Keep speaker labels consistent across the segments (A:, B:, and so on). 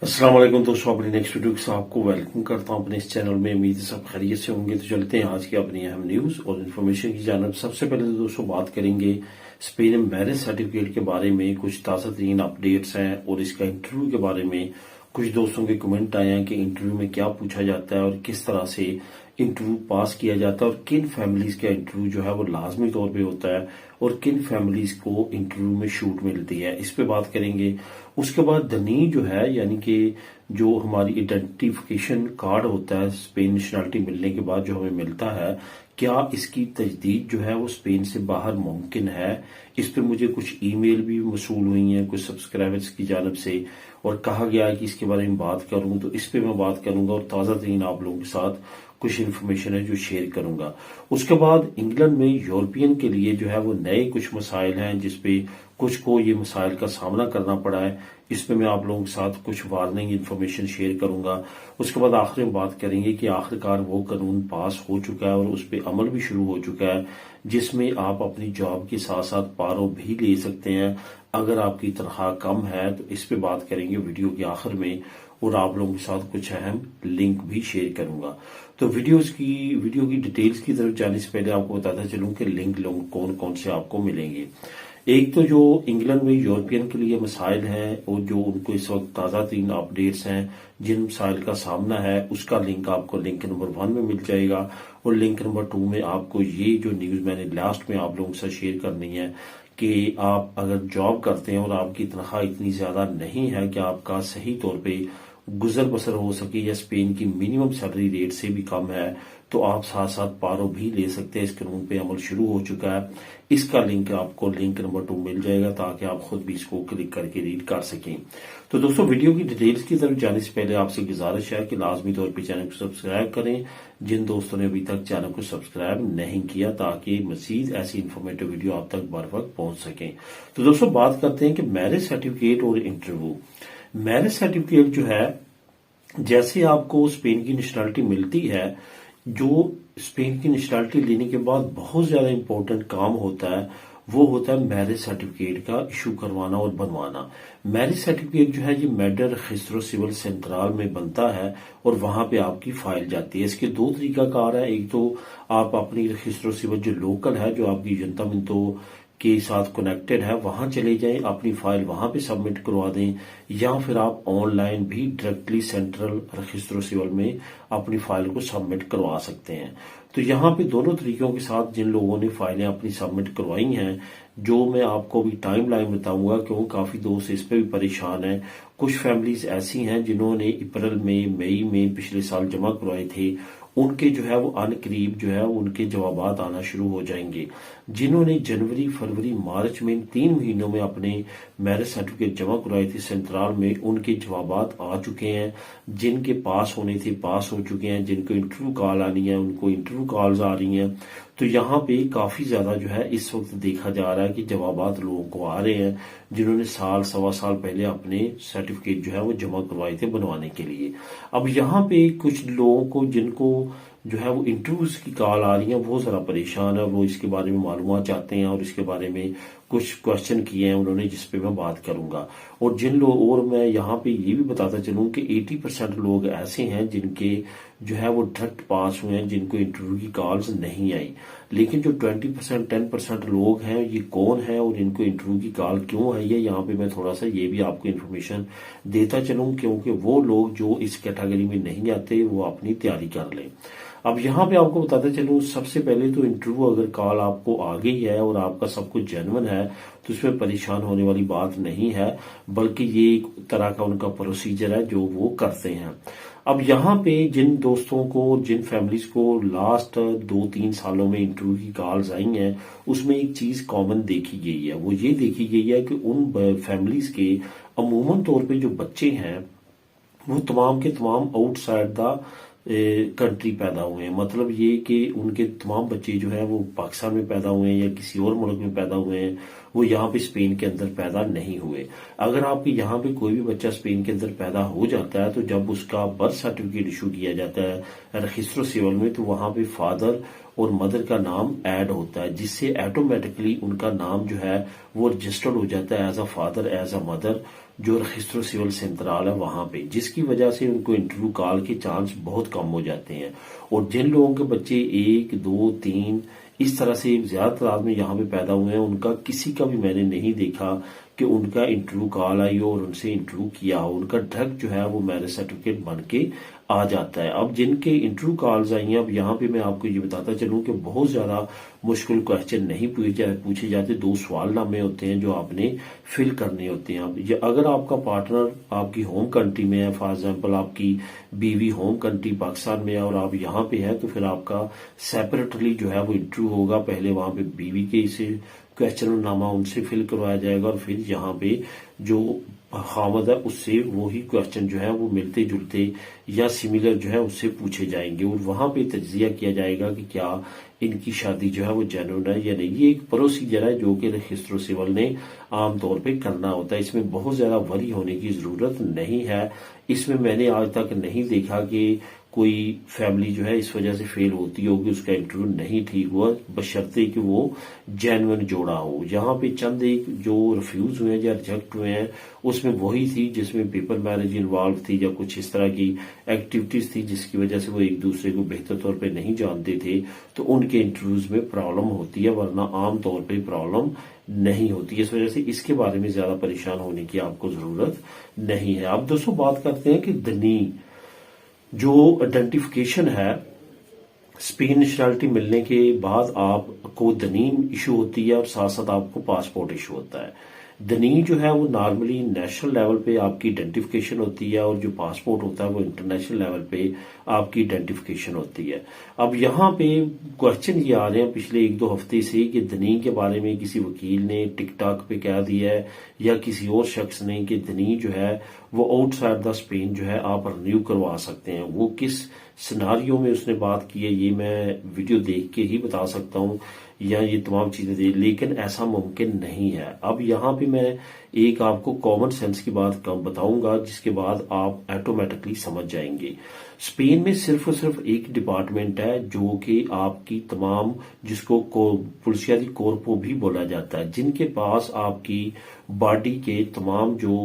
A: अस्सलाम वालेकुम दोस्तों, अपनी नेक्स्ट वीडियो के साथ आपको वेलकम करता हूं अपने इस चैनल में। उम्मीद है सब खैरियत से होंगे। तो चलते हैं आज की अपनी अहम न्यूज और इन्फॉर्मेशन की जानब। सबसे पहले तो दोस्तों बात करेंगे स्पेन में मैरिज सर्टिफिकेट के बारे में। कुछ ताज़ा तरीन अपडेट्स हैं और इसका इंटरव्यू के बारे में कुछ दोस्तों के कमेंट आए हैं कि इंटरव्यू में क्या पूछा जाता है और किस तरह से इंटरव्यू पास किया जाता है और किन फैमिलीज का इंटरव्यू जो है वो लाजमी तौर पे होता है और किन फैमिलीज को इंटरव्यू में छूट मिलती है, इस पे बात करेंगे। उसके बाद दनी जो है, यानी कि जो हमारी आइडेंटिफिकेशन कार्ड होता है स्पेन नेशनलिटी मिलने के बाद जो हमें मिलता है, क्या इसकी तजदीद जो है वो स्पेन से बाहर मुमकिन है। इस पे मुझे कुछ ईमेल भी मसूल हुई हैं कुछ सब्सक्राइबर्स की जानब से और कहा गया है कि इसके बारे में बात करूं, तो इस पे मैं बात करूंगा और ताज़ा तरीन आप लोगों के साथ कुछ इन्फॉर्मेशन है जो शेयर करूंगा। उसके बाद इंग्लैंड में यूरोपियन के लिए जो है वो नए कुछ मसाइल हैं जिसपे कुछ को ये मसाइल का सामना करना पड़ा है। इस पे मैं आप लोगों के साथ कुछ वार्निंग इन्फॉर्मेशन शेयर करूंगा। उसके बाद आखिर में बात करेंगे कि आखिरकार वो कानून पास हो चुका है और उस पर अमल भी शुरू हो चुका है जिसमें आप अपनी जॉब के साथ साथ पारो भी ले सकते हैं अगर आपकी तनख्वाह कम है। तो इस पे बात करेंगे वीडियो के आखिर में और आप लोगों के साथ कुछ अहम लिंक भी शेयर करूंगा। तो वीडियो की डिटेल्स की तरफ जाने से पहले आपको बताता चलूं कि लिंक लोग कौन कौन से आपको मिलेंगे। एक तो जो इंग्लैंड में यूरोपियन के लिए मसाइल हैं और जो उनको इस वक्त ताज़ा तीन अपडेट्स हैं जिन मसाइल का सामना है, उसका लिंक आपको लिंक नंबर 1 में मिल जाएगा और लिंक नंबर 2 में आपको ये जो न्यूज मैंने लास्ट में आप लोगों के साथ शेयर करनी है कि आप अगर जॉब करते हैं और आपकी तनख्वाह इतनी ज्यादा नहीं है कि आपका सही तौर पे गुजर बसर हो सके या स्पेन की मिनिमम सैलरी रेट से भी कम है, तो आप साथ साथ पारो भी ले सकते हैं। इस कानून पे अमल शुरू हो चुका है। इसका लिंक आपको लिंक नंबर 2 मिल जाएगा ताकि आप खुद भी इसको क्लिक करके रीड कर सकें। तो दोस्तों वीडियो की डिटेल्स की तरफ जाने से पहले आपसे गुजारिश है कि लाजमी तौर पर चैनल को सब्सक्राइब करें जिन दोस्तों ने अभी तक चैनल को सब्सक्राइब नहीं किया, ताकि मजीद ऐसी इन्फॉर्मेटिव वीडियो आप तक बर वक्त पहुंच सकें। तो दोस्तों बात करते हैं कि मैरिज सर्टिफिकेट और इंटरव्यू। मैरिज सर्टिफिकेट जो है, जैसे आपको स्पेन की नेशनलिटी मिलती है, जो स्पेन की नेशनलिटी लेने के बाद बहुत ज्यादा इंपॉर्टेंट काम होता है वो होता है मैरिज सर्टिफिकेट का इशू करवाना और बनवाना। मैरिज सर्टिफिकेट जो है ये मेडर रजिस्ट्रो सिविल सेंट्रल में बनता है और वहां पे आपकी फाइल जाती है। इसके दो तरीकाकार है। एक तो आप अपनी रजिस्ट्रो सिविल जो लोकल है, जो आपकी जनता मिंतो के साथ कनेक्टेड है, वहां चले जाएं, अपनी फाइल वहां पे सबमिट करवा दें, या फिर आप ऑनलाइन भी डायरेक्टली सेंट्रल रजिस्ट्रो सिविल में अपनी फाइल को सबमिट करवा सकते हैं। तो यहाँ पे दोनों तरीकों के साथ जिन लोगों ने फाइलें अपनी सबमिट करवाई हैं, जो मैं आपको भी टाइम लाइन बताऊंगा क्यों काफी दोस्त इस पे भी परेशान हैं। कुछ फैमिलीज ऐसी हैं जिन्होंने अप्रैल में मई में पिछले साल जमा करवाए थे, उनके जो है वो अनकरीब जो है उनके जवाबात आना शुरू हो जाएंगे। जिन्होंने जनवरी फरवरी मार्च में 3 महीनों में अपने मैरिज सर्टिफिकेट जमा करवाए थे सेंट्रल में, उनके जवाबात आ चुके हैं। जिनके पास होने थे पास हो चुके हैं, जिनको इंटरव्यू कॉल आनी है उनको इंटरव्यू कॉल्स आ रही हैं। तो यहाँ पे काफी ज्यादा जो है इस वक्त देखा जा रहा है कि जवाबात लोगों को आ रहे हैं जिन्होंने साल सवा साल पहले अपने सर्टिफिकेट जो है वो जमा करवाए थे बनवाने के लिए। अब यहाँ पे कुछ लोगों को जिनको जो है वो इंटरव्यूज की कॉल आ रही है वो जरा परेशान है, वो इसके बारे में मालूमात चाहते हैं और इसके बारे में कुछ क्वेश्चन किए हैं उन्होंने जिस पे मैं बात करूंगा। और जिन लोग, और मैं यहाँ पे ये भी बताता चलूं कि 80% लोग ऐसे हैं जिनके जो है वो डायरेक्ट पास हुए हैं, जिनको इंटरव्यू की कॉल्स नहीं आई। लेकिन जो 20% 10% लोग हैं, ये कौन है और इनको इंटरव्यू की कॉल क्यों आई है, यहाँ पे मैं थोड़ा सा ये भी आपको इन्फॉर्मेशन देता चलूं क्योंकि वो लोग जो इस कैटेगरी में नहीं आते वो अपनी तैयारी कर लें। अब यहाँ पे आपको बताते चलूं, सबसे पहले तो इंटरव्यू अगर कॉल आपको आ गई है और आपका सब कुछ जेन्युइन है तो इसमें परेशान होने वाली बात नहीं है, बल्कि ये एक तरह का उनका प्रोसीजर है जो वो करते हैं। अब यहाँ पे जिन दोस्तों को, जिन फैमिलीज को लास्ट 2-3 सालों में इंटरव्यू की कॉल्स आई हैं, उसमें एक चीज कॉमन देखी गई है। वो ये देखी गई है कि उन फैमिलीज के अमूमन तौर पे जो बच्चे हैं वो तमाम के तमाम आउटसाइड द कंट्री पैदा हुए हैं। मतलब ये कि उनके तमाम बच्चे जो है वो पाकिस्तान में पैदा हुए हैं या किसी और मुल्क में पैदा हुए हैं, वो यहाँ पे स्पेन के अंदर पैदा नहीं हुए। अगर आपके यहाँ पे कोई भी बच्चा स्पेन के अंदर पैदा हो जाता है तो जब उसका बर्थ सर्टिफिकेट इशू किया जाता है रजिस्ट्रो सिविल में, तो वहां पे फादर और मदर का नाम ऐड होता है, जिससे ऑटोमेटिकली उनका नाम जो है वो रजिस्टर्ड हो जाता है as a father as a mother, जो रजिस्टर सिविल सेंट्रल है वहां पे, जिसकी वजह से उनको इंटरव्यू कॉल के चांस बहुत कम हो जाते हैं। और जिन लोगों के बच्चे 1, 2, 3 इस तरह से ज्यादा तादाद में यहाँ पे पैदा हुए हैं, उनका किसी का भी मैंने नहीं देखा कि उनका इंटरव्यू कॉल आई हो और उनसे इंटरव्यू किया हो। उनका डायरेक्ट जो है वो मैरिज सर्टिफिकेट बन के आ जाता है। अब जिनके इंटरव्यू कॉल्स आई हैं, अब यहाँ पे मैं आपको ये बताता चलूं कि बहुत ज्यादा मुश्किल क्वेश्चन नहीं पूछे जाते। 2 सवालनामे होते हैं जो आपने फिल करने होते हैं। अब ये अगर आपका पार्टनर आपकी होम कंट्री में है, फॉर एग्जाम्पल आपकी बीवी होम कंट्री पाकिस्तान में है और आप यहाँ पे है, तो फिर आपका सेपरेटली जो है वो इंटरव्यू होगा। पहले वहां पे बीवी के इसे क्वेश्चन नामा उनसे फिल करवाया जाएगा और फिर यहाँ पे जो खामद है उससे वही क्वेश्चन जो है वो मिलते जुलते या सिमिलर जो है उससे पूछे जाएंगे और वहां पे तज्जिया किया जाएगा कि क्या इनकी शादी जो है वो जेन्युइन है या नहीं। ये एक प्रोसीजर है जो कि रजिस्टर सिविल ने आमतौर पे करना होता है। इसमें बहुत ज्यादा वरी होने की जरूरत नहीं है। इसमें मैंने आज तक नहीं देखा कि कोई फैमिली जो है इस वजह से फेल होती होगी, उसका इंटरव्यू नहीं ठीक हुआ, बशर्ते कि वो जेन्युइन जोड़ा हो। यहाँ पे चंद एक जो रिफ्यूज हुए हैं या रिजेक्ट हुए हैं उसमें वही थी जिसमें पेपर मैरिज इन्वॉल्व थी या कुछ इस तरह की एक्टिविटीज थी जिसकी वजह से वो एक दूसरे को बेहतर तौर पे नहीं जानते थे, तो उनके इंटरव्यूज में प्रॉब्लम होती है, वरना आम तौर पे प्रॉब्लम नहीं होती। इस वजह से इसके बारे में ज्यादा परेशान होने की आपको जरूरत नहीं है। अब दोस्तों बात करते हैं कि दनी जो आइडेंटिफिकेशन है, स्पेन नेशनलिटी मिलने के बाद आपको दनीम इशू होती है और साथ साथ आपको पासपोर्ट इशू होता है। दनी जो है वो नॉर्मली नेशनल लेवल पे आपकी आइडेंटिफिकेशन होती है और जो पासपोर्ट होता है वो इंटरनेशनल लेवल पे आपकी आइडेंटिफिकेशन होती है। अब यहाँ पे क्वेश्चन ये आ रहे हैं पिछले 1-2 हफ्ते से कि दनी के बारे में किसी वकील ने टिकटॉक पे कह दिया है या किसी और शख्स ने कि दनी जो है वो आउटसाइड द स्पेन जो है आप रिन्यू करवा सकते हैं। वो किस सिनारियो में उसने बात की है ये मैं वीडियो देख के ही बता सकता हूँ या ये तमाम चीजें दे, लेकिन ऐसा मुमकिन नहीं है। अब यहाँ पे मैं एक आपको कॉमन सेंस की बात बताऊंगा जिसके बाद आप ऑटोमेटिकली समझ जाएंगे। स्पेन में सिर्फ और सिर्फ एक डिपार्टमेंट है जो कि आपकी तमाम, जिसको पुलिसिया दी कोर्पो भी बोला जाता है, जिनके पास आपकी बॉडी के तमाम जो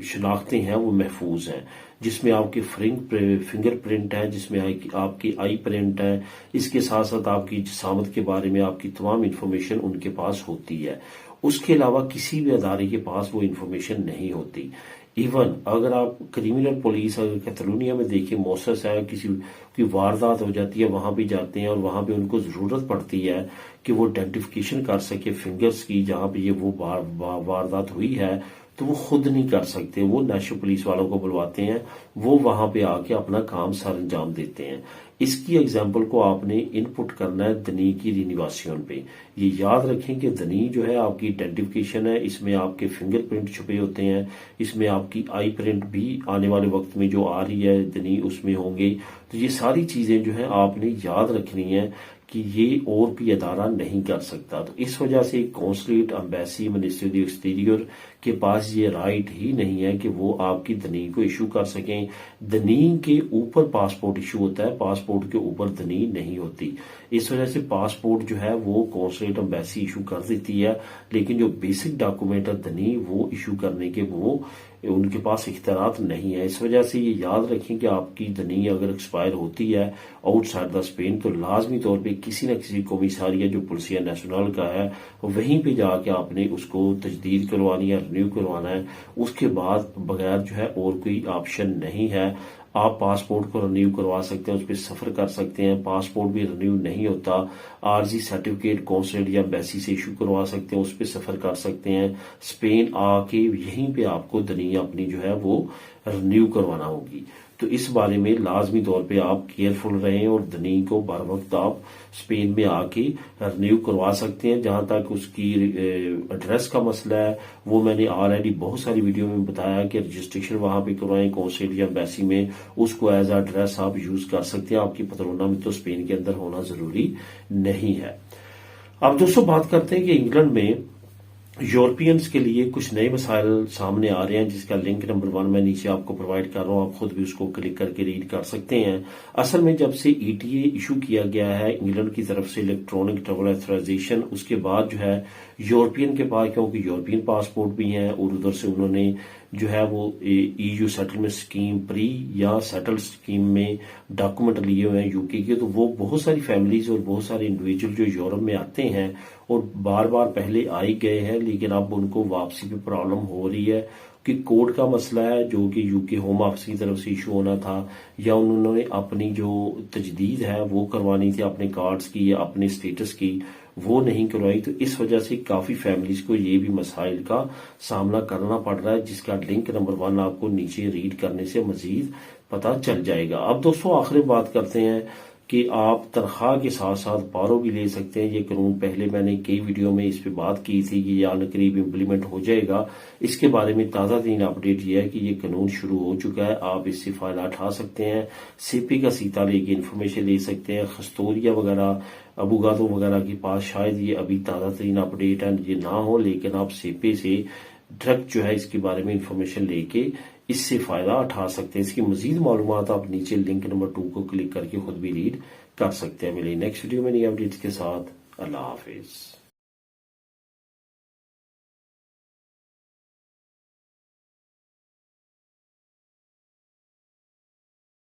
A: शनाख्तें हैं वो महफूज हैं, जिसमें आपके फिंगरप्रिंट है, जिसमें आपकी आई प्रिंट है, इसके साथ साथ आपकी जिसामत के बारे में आपकी तमाम इंफॉर्मेशन उनके पास होती है। उसके अलावा किसी भी अदारे के पास वो इंफॉर्मेशन नहीं होती। इवन अगर आप क्रिमिनल पुलिस अगर कैटलोनिया में देखें, मोसेस है, किसी की वारदात हो जाती है, वहां भी जाते हैं और वहां पे उनको जरूरत पड़ती है कि वो आइडेंटिफिकेशन कर सके फिंगर्स की, जहां पे ये वो वारदात हुई है, तो वो खुद नहीं कर सकते, वो नेशनल पुलिस वालों को बुलवाते हैं, वो वहां पे आके अपना काम सर अंजाम देते हैं। इसकी एग्जाम्पल को आपने इनपुट करना है दनी की रिनिवासियों पे। ये याद रखें कि दनी जो है आपकी आइडेंटिफिकेशन है, इसमें आपके फिंगरप्रिंट छुपे होते हैं, इसमें आपकी आई प्रिंट भी आने वाले वक्त में जो आ रही है दनी उसमें होंगे। तो ये सारी चीजें जो है आपने याद रखनी है कि ये और भी अदारा नहीं कर सकता। तो इस वजह से consulate, embassy, ministry of exterior के पास ये राइट ही नहीं है कि वो आपकी दनी को इशू कर सकें। दनी के ऊपर पासपोर्ट इशू होता है, पासपोर्ट के ऊपर दनी नहीं होती। इस वजह से पासपोर्ट जो है वो कौंसलेट, एम्बेसी इशू कर देती है, लेकिन जो बेसिक डॉक्यूमेंट है दनी वो इशू करने के वो उनके पास इख्तियारात नहीं है। इस वजह से ये याद रखें कि आपकी दनी अगर एक्सपायर होती है आउटसाइड द स्पेन, तो लाजमी तौर पे किसी न किसी कमिसारिया जो पुलिसिया नेशनल का है वहीं पे जाके आपने उसको तजदीद करवानी है, रिन्यू करवाना है। उसके बाद बगैर जो है और कोई ऑप्शन नहीं है। आप पासपोर्ट को रिन्यू करवा सकते हैं, उस पर सफर कर सकते हैं। पासपोर्ट भी रिन्यू नहीं होता, आरजी सर्टिफिकेट कौंसलेट या एम्बेसी से इशू करवा सकते हैं, उस पर सफर कर सकते हैं। स्पेन आके यहीं पे आपको दनी अपनी जो है वो रिन्यू करवाना होगी। तो इस बारे में लाजमी तौर पे आप केयरफुल रहें और दनी को बर वक्त आप स्पेन में आके रिन्यू करवा सकते हैं। जहां तक उसकी एड्रेस का मसला है वो मैंने ऑलरेडी बहुत सारी वीडियो में बताया कि रजिस्ट्रेशन वहां पे करवाएं कौंसलेट या एम्बेसी में, उसको एज एड्रेस आप यूज कर सकते हैं। आपकी पतरोना में तो स्पेन के अंदर होना जरूरी नहीं है। अब दोस्तों बात करते हैं कि इंग्लैंड में यूरोपियंस के लिए कुछ नए मसाइल सामने आ रहे हैं, जिसका लिंक नंबर 1 मैं नीचे आपको प्रोवाइड कर रहा हूं। आप खुद भी उसको क्लिक करके रीड कर सकते हैं। असल में जब से ईटीए इशू किया गया है इंग्लैंड की तरफ से, इलेक्ट्रॉनिक ट्रैवल ऑथराइजेशन, उसके बाद जो है यूरोपियन के पास, क्योंकि यूरोपियन पासपोर्ट भी हैं और उधर से उन्होंने जो है वो ईयू सेटलमेंट स्कीम प्री या सेटल स्कीम में डॉक्यूमेंट लिए हुए हैं यूके के, तो वो बहुत सारी फैमिलीज और बहुत सारे इंडिविजुअल जो यूरोप में आते हैं और बार बार पहले आ ही गए हैं, लेकिन अब उनको वापसी पे प्रॉब्लम हो रही है कि कोड का मसला है जो कि यूके होम ऑफिस की तरफ से इशू होना था, या उन्होंने अपनी जो तजदीद है वो करवानी थी अपने कार्ड्स की या अपने स्टेटस की, वो नहीं करवाई। तो इस वजह से काफी फैमिलीज को ये भी मसाइल का सामना करना पड़ रहा है, जिसका लिंक नंबर 1 आपको नीचे रीड करने से मजीद पता चल जाएगा। अब दोस्तों आखिरी बात करते हैं कि आप तनख्वाह के साथ साथ पारो भी ले सकते हैं। ये कानून पहले मैंने कई वीडियो में इस पे बात की थी कि ये आने करीब इम्प्लीमेंट हो जाएगा। इसके बारे में ताज़ा तरीन अपडेट ये है कि ये कानून शुरू हो चुका है। आप इससे फायदा उठा सकते हैं, सीपी का सीता लेके इन्फॉर्मेशन ले सकते हैं। खस्तूरिया वगैरह, अबूगादो वगैरह के पास शायद ये अभी ताज़ा तरीन अपडेट है, ये ना हो, लेकिन आप सीपी से डायरेक्ट जो है इसके बारे में इंफॉर्मेशन लेके इससे फायदा उठा सकते हैं। इसकी मजीद मालूमात आप नीचे लिंक नंबर 2 को क्लिक करके खुद भी रीड कर सकते हैं। मिले नेक्स्ट वीडियो में नई अपडेट्स के साथ। अल्लाह हाफिज।